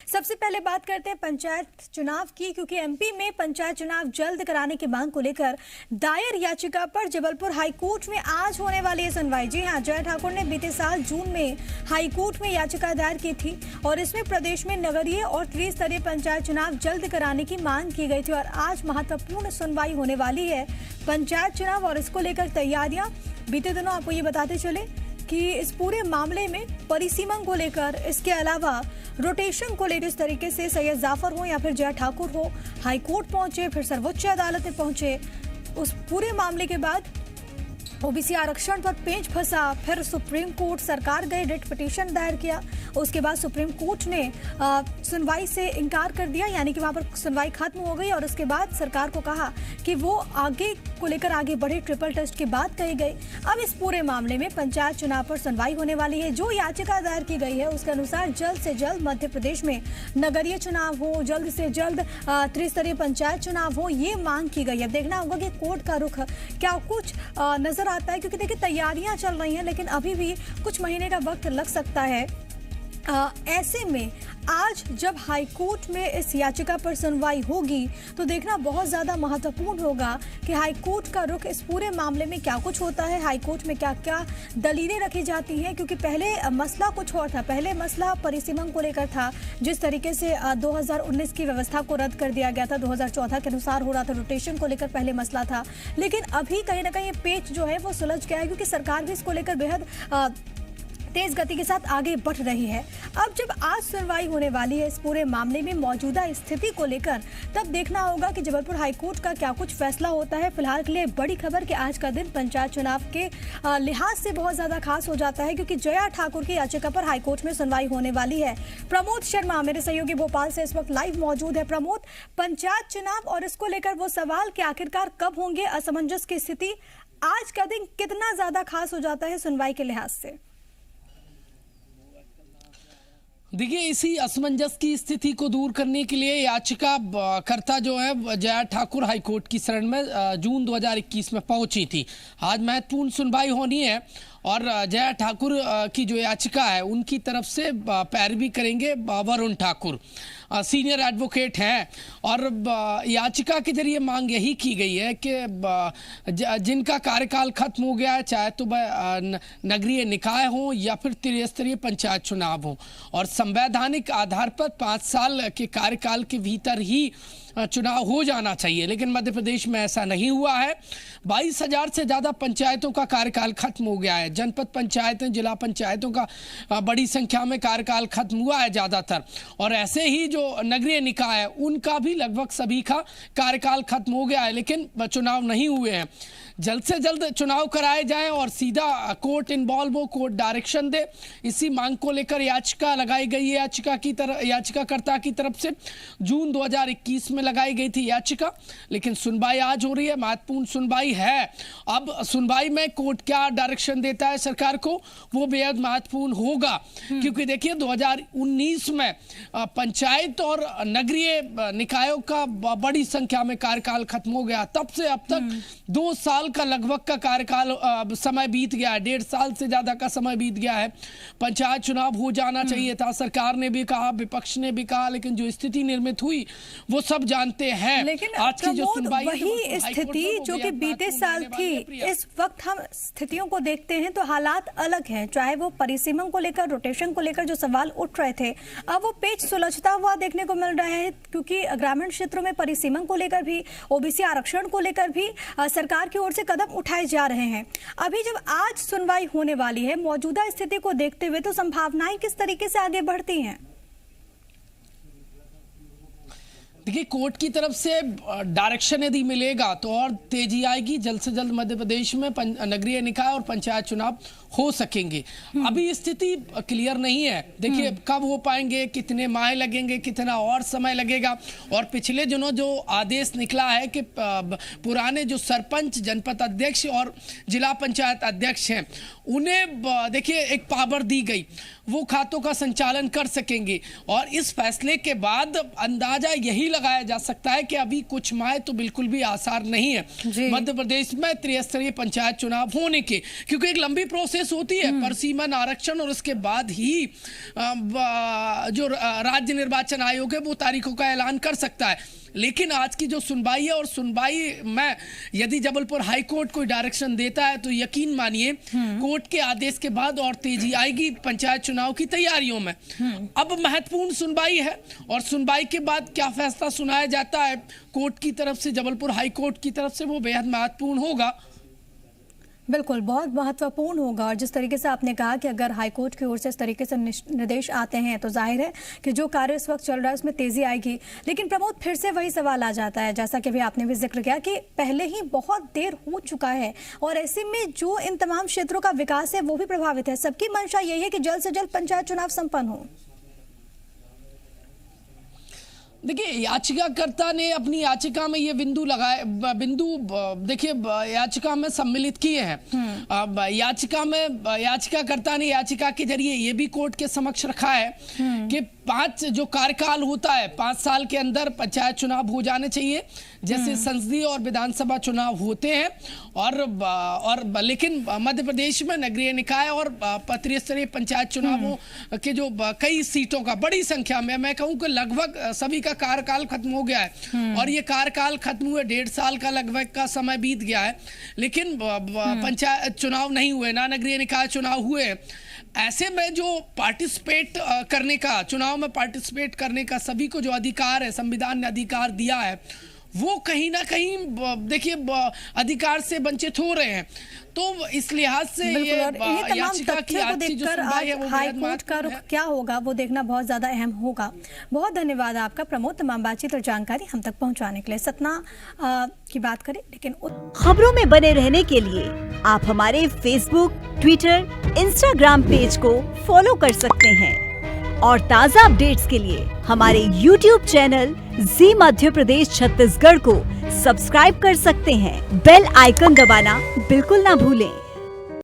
सबसे पहले बात करते हैं पंचायत चुनाव की, क्योंकि एमपी में पंचायत चुनाव जल्द कराने की मांग को लेकर दायर याचिका पर जबलपुर हाईकोर्ट में आज होने वाली है सुनवाई। जी हां, जय ठाकुर ने बीते साल जून में हाईकोर्ट में याचिका दायर की थी और इसमें प्रदेश में नगरीय और त्रिस्तरीय पंचायत चुनाव जल्द कराने की मांग की गई थी और आज महत्वपूर्ण सुनवाई होने वाली है पंचायत चुनाव और इसको लेकर तैयारियां। बीते दिनों आपको ये बताते चले कि इस पूरे मामले में परिसीमन को लेकर, इसके अलावा रोटेशन को लेकर इस तरीके से सैयद जाफर हो या फिर जय ठाकुर हो हाईकोर्ट पहुंचे, फिर सर्वोच्च अदालत में पहुंचे। उस पूरे मामले के बाद ओबीसी आरक्षण पर पेंच फंसा, फिर सुप्रीम कोर्ट, सरकार गए, रिट पिटीशन दायर किया। उसके बाद सुप्रीम कोर्ट ने सुनवाई से इनकार कर दिया, यानी कि वहां पर सुनवाई खत्म हो गई और उसके बाद सरकार को कहा कि वो आगे को लेकर आगे बढ़े, ट्रिपल टेस्ट की बात कही गई। अब इस पूरे मामले में पंचायत चुनाव पर सुनवाई होने वाली है। जो याचिका दायर की गई है उसके अनुसार जल्द से जल्द मध्य प्रदेश में नगरीय चुनाव हो, जल्द से जल्द त्रिस्तरीय पंचायत चुनाव हो, ये मांग की गई है। देखना होगा कि कोर्ट का रुख क्या कुछ नजर आता है, क्योंकि देखिए तैयारियां चल रही हैं लेकिन अभी भी कुछ महीने का वक्त लग सकता है। ऐसे में आज जब हाईकोर्ट में इस याचिका पर सुनवाई होगी तो देखना बहुत ज्यादा महत्वपूर्ण होगा कि हाईकोर्ट का रुख इस पूरे मामले में क्या कुछ होता है, हाईकोर्ट में क्या क्या दलीलें रखी जाती हैं। क्योंकि पहले मसला कुछ और था, पहले मसला परिसीमन को लेकर था, जिस तरीके से 2019 की व्यवस्था को रद्द कर दिया गया था, 2014 के अनुसार हो रहा था, रोटेशन को लेकर पहले मसला था। लेकिन अभी कहीं ना कहीं ये पेच जो है वो सुलझ गया है, क्योंकि सरकार भी इसको लेकर बेहद तेज गति के साथ आगे बढ़ रही है। अब जब आज सुनवाई होने वाली है इस पूरे मामले में मौजूदा स्थिति को लेकर, तब देखना होगा कि जबलपुर हाईकोर्ट का क्या कुछ फैसला होता है। फिलहाल के लिए बड़ी खबर कि आज का दिन पंचायत चुनाव के लिहाज से बहुत ज्यादा खास हो जाता है, क्योंकि जया ठाकुर की याचिका पर हाईकोर्ट में सुनवाई होने वाली है। प्रमोद शर्मा मेरे सहयोगी भोपाल से इस वक्त लाइव मौजूद है। प्रमोद, पंचायत चुनाव और इसको लेकर वो सवाल कि आखिरकार कब होंगे, असमंजस की स्थिति, आज का दिन कितना ज्यादा खास हो जाता है सुनवाई के लिहाज से? देखिए, इसी असमंजस की स्थिति को दूर करने के लिए याचिका कर्ता जो है जया ठाकुर हाईकोर्ट की शरण में जून 2021 में पहुंची थी। आज महत्वपूर्ण सुनवाई होनी है और जया ठाकुर की जो याचिका है उनकी तरफ से पैरवी करेंगे वरुण ठाकुर, सीनियर एडवोकेट हैं। और याचिका के जरिए मांग यही की गई है कि जिनका कार्यकाल खत्म हो गया है, चाहे तो नगरीय निकाय हो या फिर त्रिस्तरीय पंचायत चुनाव हो, और संवैधानिक आधार पर 5 साल के कार्यकाल के भीतर ही चुनाव हो जाना चाहिए। लेकिन मध्य प्रदेश में ऐसा नहीं हुआ है। 22,000 से ज़्यादा पंचायतों का कार्यकाल खत्म हो गया है। जनपद पंचायतें, जिला पंचायतों का बड़ी संख्या में कार्यकाल खत्म हुआ है ज़्यादातर, और ऐसे ही जो नगरीय निकाय है उनका भी लगभग सभी का कार्यकाल खत्म हो गया है, लेकिन चुनाव नहीं हुए हैं। जल्द से जल्द चुनाव कराए जाएं और सीधा कोर्ट इन्वॉल्व हो, कोर्ट डायरेक्शन दे, इसी मांग को लेकर याचिका लगाई गई है। याचिकाकर्ता की तरफ से जून 2021 में लगाई गई थी याचिका, लेकिन सुनवाई आज हो रही है, महत्वपूर्ण सुनवाई है। अब सुनवाई में कोर्ट क्या डायरेक्शन देता है सरकार को, वो बेहद महत्वपूर्ण होगा, क्योंकि देखिए 2019 में पंचायत और नगरीय निकायों का बड़ी संख्या में कार्यकाल खत्म हो गया। तब से अब तक 2 साल का लगभग का कार्यकाल समय बीत गया है, 1.5 साल से ज्यादा का समय बीत गया है। पंचायत चुनाव हो जाना चाहिए था, सरकार ने भी कहा, विपक्ष ने भी कहा, लेकिन जो स्थिति निर्मित हुई वो सब जानते हैं। लेकिन आज की जो सुनवाई वही स्थिति जो कि बीते साल थी, इस वक्त हम स्थितियों को देखते हैं तो हालात अलग हैं। चाहे वो परिसीमन को लेकर, रोटेशन को लेकर जो सवाल उठ रहे थे, अब वो पेच सुलझता हुआ देखने को मिल रहा है, क्योंकि ग्रामीण क्षेत्रों में परिसीमन को लेकर भी, ओबीसी आरक्षण को लेकर भी सरकार की ओर से कदम उठाए जा रहे हैं। अभी जब आज सुनवाई होने वाली है, मौजूदा स्थिति को देखते हुए तो संभावनाएं किस तरीके से आगे बढ़ती हैं? देखिए, कोर्ट की तरफ से डायरेक्शन यदि मिलेगा तो और तेजी आएगी, जल्द से जल्द मध्य प्रदेश में नगरीय निकाय और पंचायत चुनाव हो सकेंगे। अभी स्थिति क्लियर नहीं है। देखिए कब हो पाएंगे, कितने माह लगेंगे, कितना और समय लगेगा। और पिछले दिनों जो आदेश निकला है कि पुराने जो सरपंच, जनपद अध्यक्ष और जिला पंचायत अध्यक्ष हैं, उन्हें देखिए एक पावर दी गई, वो खातों का संचालन कर सकेंगे। और इस फैसले के बाद अंदाजा यही लगाया जा सकता है कि अभी कुछ माह तो बिल्कुल भी आसार नहीं है मध्य प्रदेश में त्रिस्तरीय पंचायत चुनाव होने के, क्योंकि एक लंबी प्रोसेस होती है परसीमन आरक्षण और उसके बाद ही जो राज्य निर्वाचन आयोग है वो तारीखों का ऐलान कर सकता है। लेकिन आज की जो सुनवाई है और सुनवाई में यदि जबलपुर हाई कोर्ट कोई डायरेक्शन देता है तो यकीन मानिए कोर्ट के आदेश के बाद और तेजी आएगी पंचायत चुनाव की तैयारियों में। अब महत्वपूर्ण सुनवाई है और सुनवाई के बाद क्या फैसला सुनाया जाता है कोर्ट की तरफ से, जबलपुर हाई कोर्ट की तरफ से, वो बेहद महत्वपूर्ण होगा। बिल्कुल, बहुत महत्वपूर्ण होगा। और जिस तरीके से आपने कहा कि अगर हाईकोर्ट की ओर से इस तरीके से निर्देश आते हैं तो जाहिर है कि जो कार्य इस वक्त चल रहा है उसमें तेजी आएगी। लेकिन प्रमोद, फिर से वही सवाल आ जाता है, जैसा कि अभी आपने भी जिक्र किया कि पहले ही बहुत देर हो चुका है और ऐसे में जो इन तमाम क्षेत्रों का विकास है वो भी प्रभावित है। सबकी मंशा यही है कि जल्द से जल्द पंचायत चुनाव संपन्न हो। देखिए, याचिकाकर्ता ने अपनी याचिका में ये बिंदु देखिए याचिका में सम्मिलित किए हैं। याचिकाकर्ता ने याचिका के जरिए ये भी कोर्ट के समक्ष रखा है कि 5 जो कार्यकाल होता है 5 साल के अंदर पंचायत चुनाव हो जाने चाहिए जैसे संसदीय और विधानसभा चुनाव होते हैं। और लेकिन मध्य प्रदेश में नगरीय निकाय और त्रिस्तरीय पंचायत चुनावों के जो कई सीटों का बड़ी संख्या में, मैं कहूँ कि लगभग सभी का कार्यकाल खत्म हो गया है और ये कार्यकाल खत्म हुए 1.5 साल का लगभग का समय बीत गया है, लेकिन पंचायत चुनाव नहीं हुए, ना नगरीय निकाय चुनाव हुए। ऐसे में जो पार्टिसिपेट करने का, चुनाव में पार्टिसिपेट करने का सभी को जो अधिकार है, संविधान ने अधिकार दिया है, वो कहीं ना कहीं देखिए अधिकार से वंचित हो रहे हैं। तो इस लिहाज से ये याचिका की आज की जो सुनवाई है वो हाई कोर्ट का रुख क्या होगा वो देखना बहुत ज्यादा अहम होगा। बहुत धन्यवाद आपका प्रमोद, तमाम बातचीत और जानकारी हम तक पहुंचाने के लिए। सतना की बात करें, लेकिन खबरों में बने रहने के लिए आप हमारे फेसबुक, ट्विटर, इंस्टाग्राम पेज को फॉलो कर सकते हैं और ताज़ा अपडेट्स के लिए हमारे YouTube चैनल जी मध्य प्रदेश छत्तीसगढ़ को सब्सक्राइब कर सकते हैं। बेल आइकन दबाना बिल्कुल ना भूलें।